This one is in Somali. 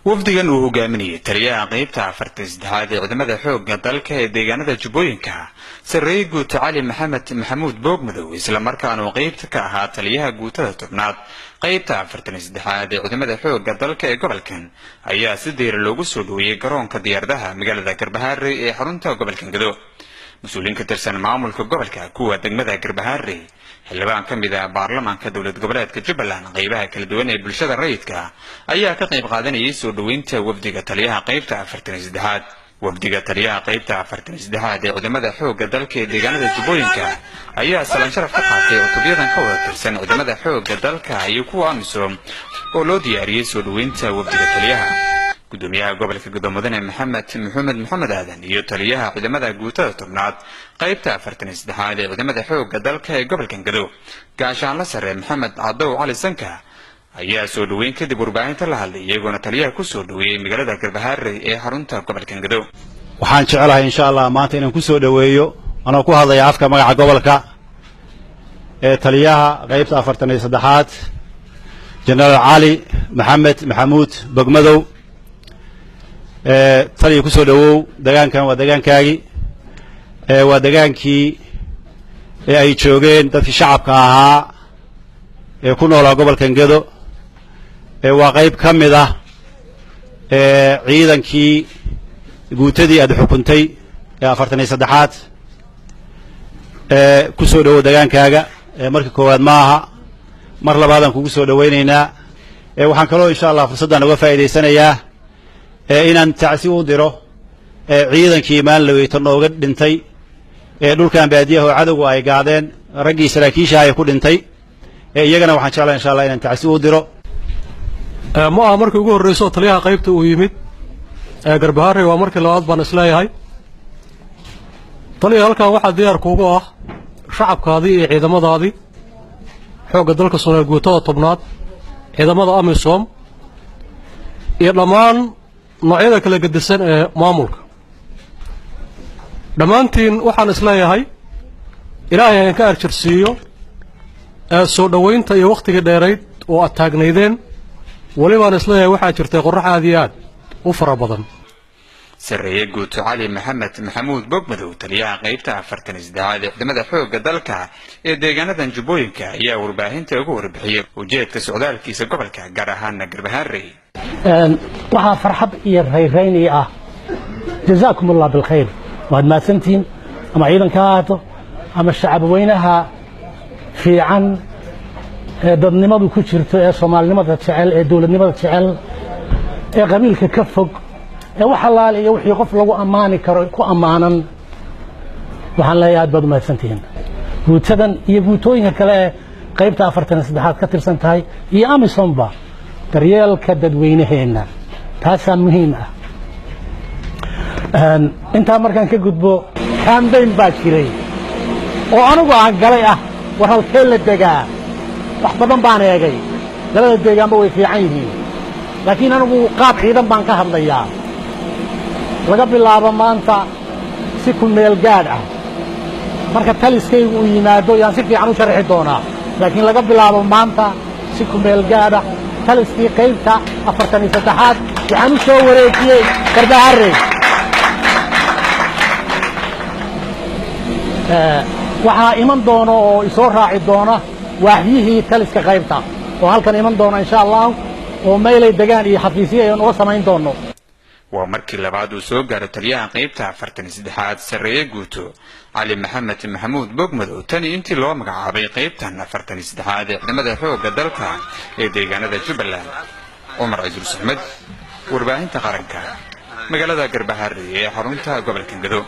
wafdigan uu hogaaminayay taliyaha qaybta afartan saddexaad ee ciidamada xoogga dalka ee deegaanada Jubbooyinka Sarreeye Guuto Cali Maxamuud Boogmadow isla markaana uu qaybta ka ahaa taliyaha guutada tobnaad qaybta afartan saddexaad ee ciidamada xoogga dalka ee gobolkan ayaa si diiran loogu soo dhaweeyay garoonka diyaaradaha magaalada Garbaharre ee xarunta gobolkan Gedo مسؤولين كترسان معامل كجبلك كوا دجمة جربهاري حلبان كم إذا برلمان كدولة جبلات كجبلان غيبها كالدوانة بالشدة الرئيتك أيها كقيب قادني يسود وينت وفدك تليها قيب تعفرتن ازدهاد وفدك تليها قيب تعفرتن ازدهاد عدماء حوق دلك دجانة جبوينك أيها سلام شرف حقك وطبيعا كوا ترسان عدماء حوق دلك أيكوا أمسهم ولودي يسود وينت وفدك تليها قدوميها قبل كقدوم مدن محمد آدن يتليها عدماء جوتا تبنات قيبتا فرتن ازدحاد عدماء حوق دلك قبل كان قدو كاشان لسر محمد عدو علي السنكا أيها سودوين كدب 40 تلها اللي يقولون تليها كسودوين مقالة Garbaharre ee xarunta gobolka Gedo waxaan jecelahay insha Allah maanta inaan ku soo dhaweeyo anoo ku hadlaya afka magaca gobolka ee taliyaha qaybta 43aad General Ali Maxamuud Boogmadow taliya ku soo dhawow deegaankan waa deegaankaagi waa deegaankii ay joogeen dadkii shacabka ahaa ee ku noolaa gobolkan Gedo waa qayb kamid ah ciidankii guutadii aad xukuntay ee 43aad ku soo dhawow deegaankaaga markii koowaad ma aha mar labaadan kugu soo dhaweynaynaa waxaan kaloo insha Allah fursadan uga faa'iideysanayaa inaan tacsi u diro ciidankii maalweeyta nooga dhintay dhulkan baadiyaha oo cadawgu ay gaadeen raggii saraakiisha ay ku dhintay iyagana waxaan jeclahay insha Allah inaan tacsi u diro ma aha markii ugu horreysay taliyaha qaybta uu yimid Garbaharre waa markii labaad baan isleeyahay taliyaha halkan waxa diyaar kuugu ah shacabkaadii iyo ciidamadaadii xoogga dalka Soomaaliya guutada tobnaad ciidamada AMISOM iyo dhammaan noocyada kala gedisan ee maamulka dhamaantiin waxaan isleeyahay Ilaahay aan ka arjirsiiyo soo dhaweynta iyo waqtiga dheereed oo aad taagnaydeen wali baan isleeyahay waxa jirtay qorrax aad iyo aad u fara badan Sarreeye Guuto Cali Maxamuud Boogmadow taliyaha qaybta 43aad ee ciidamada xoogga dalka ee deegaanada Jubbooyinka ayaa warbaahinta ugu warbixiyay ujeedka socdaalkiisa gobolka gaar ahaan Garbaharre waxa farxad iyo reereyn ah جزاكم الله بالخير واد ما سنتين اما ciidanka haato ama shacab weynaha fiican dadnimadu ku jirto ee Soomaalinimada jecel ee dawladnimada jecel ee qabiilka ka fog ee waxa laal iyo wixii qof lagu amaani karo ku amaanan waxaan leeyahay bad ma santiin guutadan iyo guutooyinka kale qaybta 43aad ka tirsan tahay iyo AMISOMba daryeelka dadweynaheena taas muhiim ah inta markaan ka gudbo campaign baa jiray oo anigu aan galay ah war halkee la degaa wax badan baan eegay dalada deegaanba way fiican yihiin laakiin anigu qaab ciidan baan ka hadlayaa laga bilaabo maanta si ku meel gaad ah marka taliskaygu uu yimaado yaan si fiican u sharxi doonaa laakiin laga bilaabo maanta si ku meel gaad ah taliskii qaybta 43aad waxaan u soo wareejiyay Garbaharre waxa iman doono oo isoo raaci doona waaxyihii taliska qaybta oo halkan iman doona insha Allah oo meelay degaan iyo xafiisyo ay noo samayn doono waa markii labaad uu soo gaaray taliyaha qaybta 43aad Sarreeye Guuto Cali Maxamuud Boogmadow tani intii loo magacaabay qaybtan 43aad ee ciidamada xoogga dalka ee deegaanada Jubbaland Umar Aziz Ahmed warbaahinta qaranka magaalada Garbaharre ee xarunta gobolka Gedo